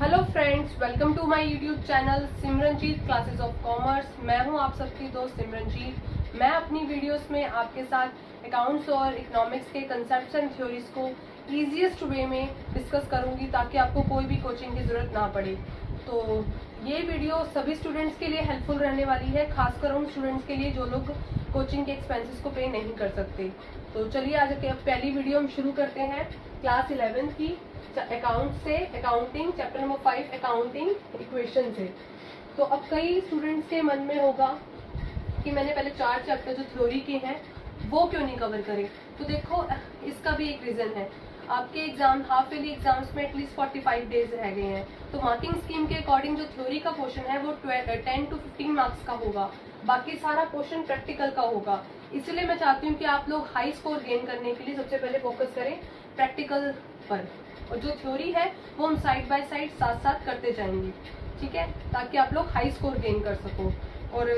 Hello friends, welcome to my YouTube channel Simranjeet classes of commerce. मैं हूं आप सबकी दोस्त सिमरनजीत। मैं अपनी वीडियोस में आपके साथ अकाउंट्स और इकोनॉमिक्स के कंसेप्ट्स एंड थ्योरीज को ईजीएस्ट वे में डिस्कस करूंगी ताकि आपको कोई भी कोचिंग की ज़रूरत ना पड़े। तो ये वीडियो सभी स्टूडेंट्स के लिए हेल्पफुल रहने वाली है, खासकर उन स्टूडेंट्स के लिए जो लोग कोचिंग के एक्सपेंसेस को पे नहीं कर सकते। तो चलिए आज पहली वीडियो हम शुरू करते हैं क्लास 11 की अकाउंट से, accounting chapter number 5 accounting equation से। तो अब कई स्टूडेंट्स के मन में होगा कि मैंने पहले 4 चैप्टर जो थ्योरी के हैं वो क्यों नहीं कवर करे। तो देखो, इसका भी एक रीजन है। आपके एग्जाम हाफ ईयरली एग्जाम्स में एटलीस्ट 45 डेज रह गए हैं, तो मार्किंग स्कीम के अकॉर्डिंग जो थ्योरी का पोर्शन है वो 10 to 15 मार्क्स का होगा, बाकी सारा पोर्शन प्रैक्टिकल का होगा। इसलिए मैं चाहती हूँ कि आप लोग हाई स्कोर गेन करने के लिए सबसे पहले फोकस करें प्रैक्टिकल पर, और जो थ्योरी है वो हम साइड बाय साइड साथ साथ करते जाएंगे, ठीक है, ताकि आप लोग हाई स्कोर गेन कर सको। और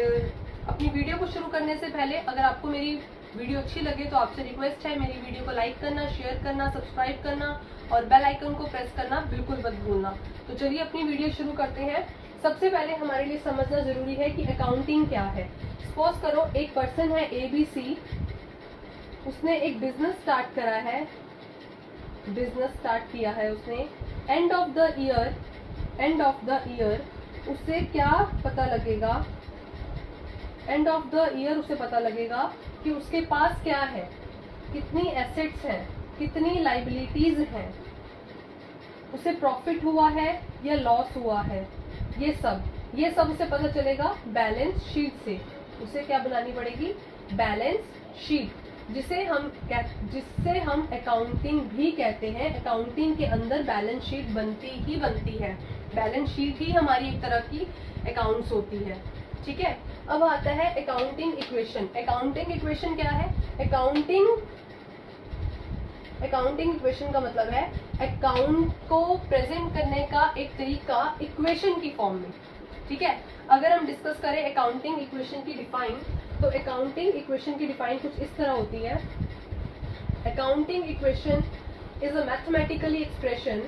अपनी वीडियो को शुरू करने से पहले अगर आपको मेरी वीडियो अच्छी लगे तो आपसे रिक्वेस्ट है मेरी वीडियो को लाइक करना, शेयर करना, सब्सक्राइब करना और बेल आइकन को प्रेस करना बिल्कुल मत भूलना। तो चलिए अपनी वीडियो शुरू करते हैं। सबसे पहले हमारे लिए समझना जरूरी है कि अकाउंटिंग क्या है। सपोज करो एक पर्सन है ABC, उसने एक बिजनेस स्टार्ट करा है, बिजनेस स्टार्ट किया है उसने। एंड ऑफ द ईयर उससे क्या पता लगेगा, एंड ऑफ द ईयर उसे पता लगेगा कि उसके पास क्या है, कितनी एसेट्स हैं, कितनी लाइबिलिटीज हैं, उसे प्रॉफिट हुआ है या लॉस हुआ है, ये सब उसे पता चलेगा बैलेंस शीट से। उसे क्या बनानी पड़ेगी, बैलेंस शीट, जिसे हम अकाउंटिंग भी कहते हैं। अकाउंटिंग के अंदर बैलेंस शीट बनती है। बैलेंस शीट ही हमारी एक तरह की अकाउंट्स होती है, ठीक है। अब आता है अकाउंटिंग इक्वेशन। अकाउंटिंग इक्वेशन क्या है? अकाउंटिंग इक्वेशन का मतलब है अकाउंट को प्रेजेंट करने का एक तरीका इक्वेशन की फॉर्म में, ठीक है। अगर हम डिस्कस करें अकाउंटिंग इक्वेशन की डिफाइन, तो अकाउंटिंग इक्वेशन की डिफाइन कुछ इस तरह होती है। Accounting equation is a mathematically expression,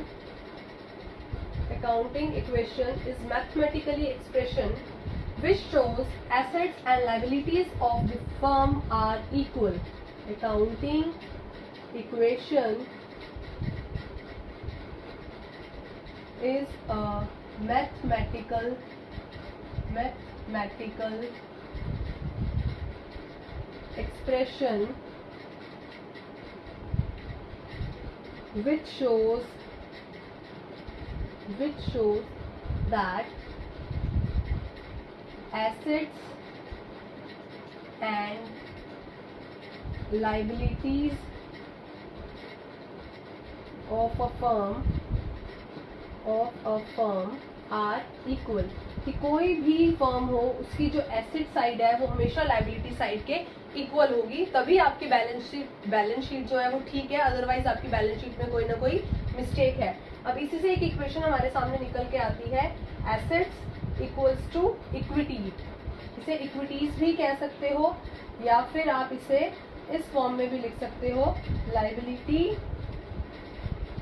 accounting equation is mathematically expression which shows assets and liabilities of the firm are equal. Accounting equation is a mathematical expression which shows that assets and liabilities of a firm are equal। कि कोई भी firm हो उसकी जो asset side है वो हमेशा liability side के इक्वल होगी, तभी आपकी बैलेंस शीट जो है वो ठीक है, अदरवाइज आपकी बैलेंस शीट में कोई ना कोई मिस्टेक है। अब इसी से एक इक्वेशन हमारे सामने निकल के आती है, एसेट्स इक्वल्स टू इक्विटी। इसे इक्विटीज भी कह सकते हो या फिर आप इसे इस फॉर्म में भी लिख सकते हो, लाइबिलिटी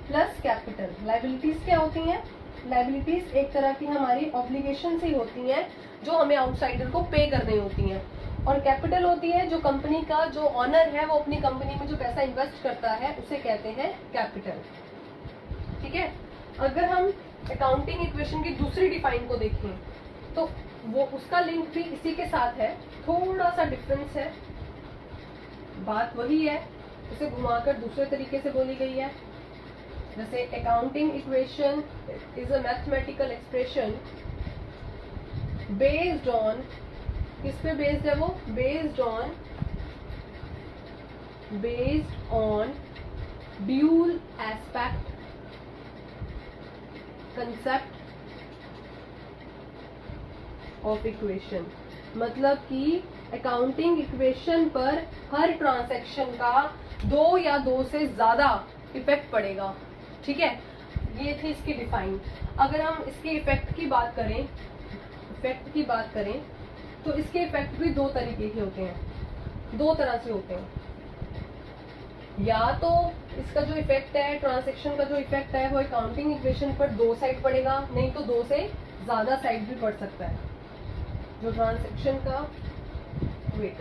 प्लस कैपिटल। लाइबिलिटीज क्या होती हैं? लाइबिलिटीज एक तरह की हमारी ऑब्लिगेशन ही होती हैं जो हमें आउटसाइडर को पे करनी होती हैं, और कैपिटल होती है जो कंपनी का जो ऑनर है वो अपनी कंपनी में जो पैसा इन्वेस्ट करता है उसे कहते हैं कैपिटल, ठीक है। अगर हम अकाउंटिंग इक्वेशन की दूसरी डिफाइन को देखें तो वो उसका लिंक भी इसी के साथ है, थोड़ा सा डिफरेंस है, बात वही है, उसे घुमाकर दूसरे तरीके से बोली गई है। जैसे accounting equation is a mathematical expression based on, किस पे बेस्ड है वो? Based on dual aspect concept of equation. मतलब कि अकाउंटिंग इक्वेशन पर हर ट्रांजैक्शन का 2 या 2 से ज्यादा इफेक्ट पड़ेगा, ठीक है। ये थी इसकी डिफाइन। अगर हम इसके इफेक्ट की बात करें तो इसके इफेक्ट भी 2 तरीके के होते हैं, 2 तरह से होते हैं। या तो इसका जो इफेक्ट है, ट्रांजैक्शन का जो इफेक्ट है, वो अकाउंटिंग इक्वेशन पर दो साइड पड़ेगा, नहीं तो दो से ज्यादा साइड भी पड़ सकता है। जो ट्रांजैक्शन का वेट,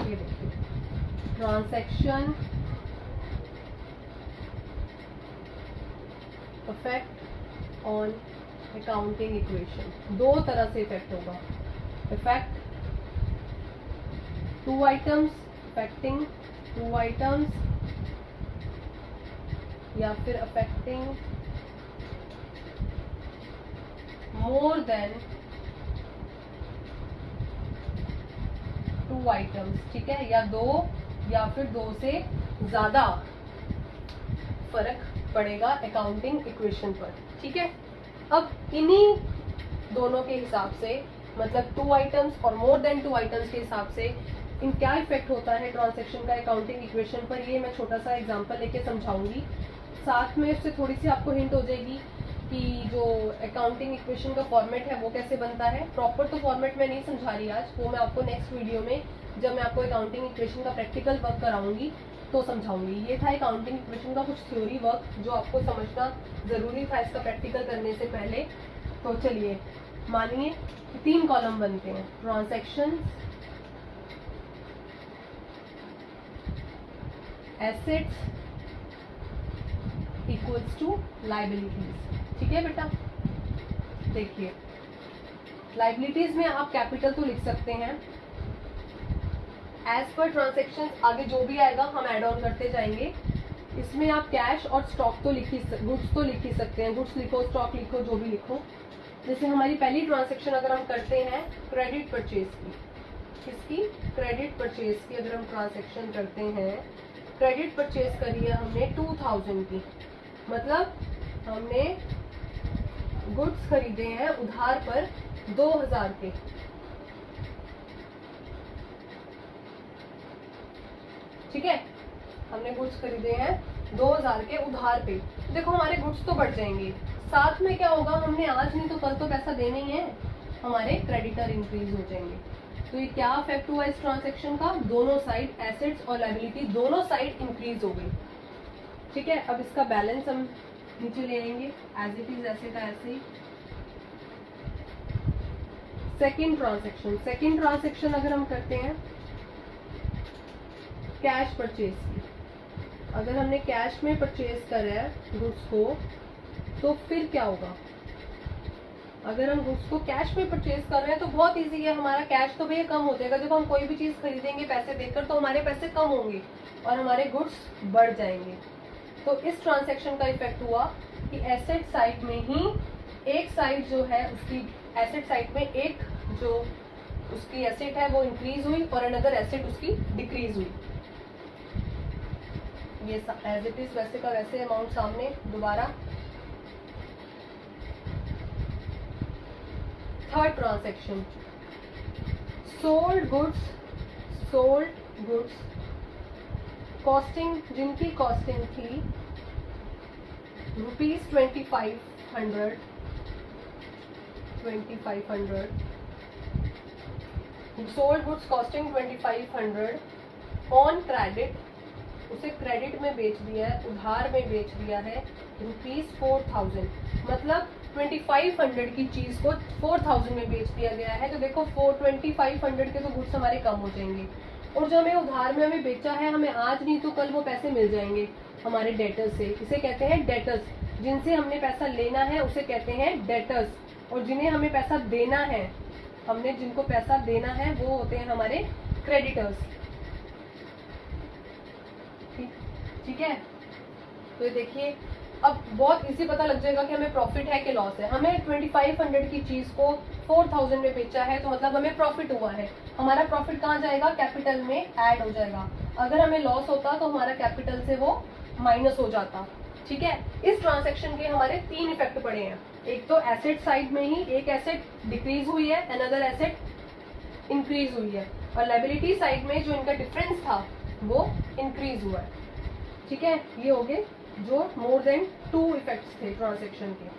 ये देखिए, transaction effect on accounting equation, दो तरह से इफेक्ट होगा। Effect two items, affecting two items, या फिर affecting more than two items, ठीक है, या दो या फिर दो से ज्यादा फर्क पड़ेगा अकाउंटिंग इक्वेशन पर, ठीक है। अब इन्हीं दोनों के हिसाब से, मतलब टू आइटम्स और मोर देन टू आइटम्स के हिसाब से इन क्या इफेक्ट होता है ट्रांजैक्शन का अकाउंटिंग इक्वेशन पर, ये मैं छोटा सा एग्जांपल लेके समझाऊंगी। साथ में इससे थोड़ी सी आपको हिंट हो जाएगी कि जो अकाउंटिंग इक्वेशन का फॉर्मेट है वो कैसे बनता है। प्रॉपर तो फॉर्मेट मैं नहीं समझा रही आज, वो मैं आपको नेक्स्ट वीडियो में, जब मैं आपको अकाउंटिंग इक्वेशन का प्रैक्टिकल वर्क कराऊंगी तो समझाऊंगी। ये था अकाउंटिंग इक्वेशन का कुछ थ्योरी वर्क जो आपको समझना जरूरी था इसका प्रैक्टिकल करने से पहले। तो चलिए, मानिए 3 कॉलम बनते हैं, transaction, assets equals to liabilities, ठीक है बेटा। देखिए, लाइबिलिटीज में आप कैपिटल तो लिख सकते हैं, एज पर ट्रांजैक्शन आगे जो भी आएगा हम ऐड ऑन करते जाएंगे। इसमें आप कैश और स्टॉक तो लिख ही, गुड्स तो लिख ही सकते हैं, गुड्स लिखो, स्टॉक लिखो, जो भी लिखो। जैसे हमारी पहली ट्रांजैक्शन अगर हम करते हैं क्रेडिट परचेज की, किसकी, क्रेडिट परचेज की अगर हम ट्रांजैक्शन करते हैं, क्रेडिट परचेज करी है हमने 2000 की, मतलब हमने गुड्स खरीदे हैं उधार पर 2000 के, ठीक है, हमने गुड्स खरीदे हैं 2000 के उधार पे। देखो हमारे गुड्स तो बढ़ जाएंगे, साथ में क्या होगा, हमने आज नहीं तो कल तो पैसा देना ही है, हमारे क्रेडिटर इंक्रीज हो जाएंगे। तो ये क्या इफेक्ट हुआ इस ट्रांजैक्शन का, दोनों साइड, एसेट्स और लायबिलिटी दोनों साइड इंक्रीज हो गई, ठीक है। अब इसका बैलेंस हम नीचे ले आएंगे, एज इट इज, ऐसे का ऐसे ही। सेकेंड ट्रांजैक्शन अगर हम करते हैं कैश परचेज की, अगर हमने कैश में परचेज करा है गुड्स को, तो फिर क्या होगा, अगर हम गुड्स को कैश में परचेज कर रहे हैं तो बहुत इजी है, हमारा कैश तो भैया कम हो जाएगा। जब हम कोई भी चीज खरीदेंगे पैसे देकर तो हमारे पैसे कम होंगे और हमारे गुड्स बढ़ जाएंगे। तो इस ट्रांजैक्शन का इफेक्ट हुआ कि एसेट साइड में ही एक साइड जो है उसकी, एसेट साइड में एक जो उसकी एसेट है वो इंक्रीज हुई और अनदर एसेट उसकी डिक्रीज हुई। ये एज इट इज वैसे का वैसे अमाउंट सामने दोबारा। Third transaction, sold goods costing, जिनकी कॉस्टिंग थी ₹2500 sold goods costing 2500 on credit, उसे क्रेडिट में बेच दिया है, उधार में बेच दिया है ₹4000, मतलब 2500 की चीज को 4000 में बेच दिया गया है। तो देखो 2500 के तो गुड्स हमारे कम हो जाएंगे, और जो हमें उधार में हमें बेचा है, हमें आज नहीं तो कल वो पैसे मिल जाएंगे हमारे डेटर्स से। इसे कहते हैं डेटर्स, जिनसे हमने पैसा लेना है उसे कहते हैं डेटर्स, और जिन्हें हमें पैसा देना है, हमने जिनको पैसा देना है वो होते हैं हमारे क्रेडिटर्स, ठीक है। तो ये देखिए, अब बहुत इजी पता लग जाएगा कि हमें प्रॉफिट है कि लॉस है। हमें 2500 की चीज को 4000 में बेचा है, तो मतलब हमें प्रॉफिट हुआ है। हमारा प्रॉफिट कहाँ जाएगा, कैपिटल में ऐड हो जाएगा। अगर हमें लॉस होता तो हमारा कैपिटल से वो माइनस हो जाता, ठीक है। इस ट्रांजैक्शन के हमारे 3 इफेक्ट पड़े हैं। एक तो एसेट साइड में ही एक एसेट डिक्रीज हुई है, अनदर एसेट इंक्रीज हुई है, और लायबिलिटी साइड में जो इनका डिफरेंस था वो इंक्रीज हुआ है, ठीक है। ये हो गए जो मोर देन 2 इफेक्ट्स थे ट्रांजैक्शन के।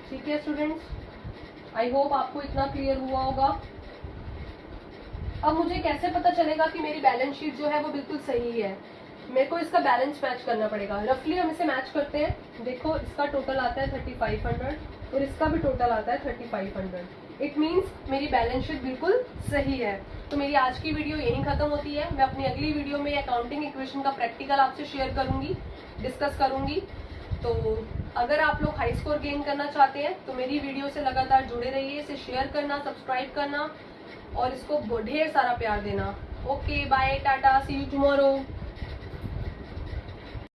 ठीक है स्टूडेंट्स, आई होप आपको इतना क्लियर हुआ होगा। अब मुझे कैसे पता चलेगा कि मेरी बैलेंस शीट जो है वो बिल्कुल सही है? मेरे को इसका बैलेंस मैच करना पड़ेगा। रफली हम इसे मैच करते हैं। देखो, इसका टोटल आता है 3500 और इसका भी टोटल आता है 3500। इट मीन्स मेरी बैलेंस शीट बिल्कुल सही है। तो मेरी आज की वीडियो यहीं खत्म होती है। मैं अपनी अगली वीडियो में अकाउंटिंग इक्वेशन का प्रैक्टिकल आपसे शेयर करूंगी, डिस्कस करूंगी। तो अगर आप लोग हाई स्कोर गेन करना चाहते हैं तो मेरी वीडियो से लगातार जुड़े रहिए। इसे शेयर करना, सब्सक्राइब करना और इसको ढेर सारा प्यार देना। Okay, bye, ta-ta, see you tomorrow.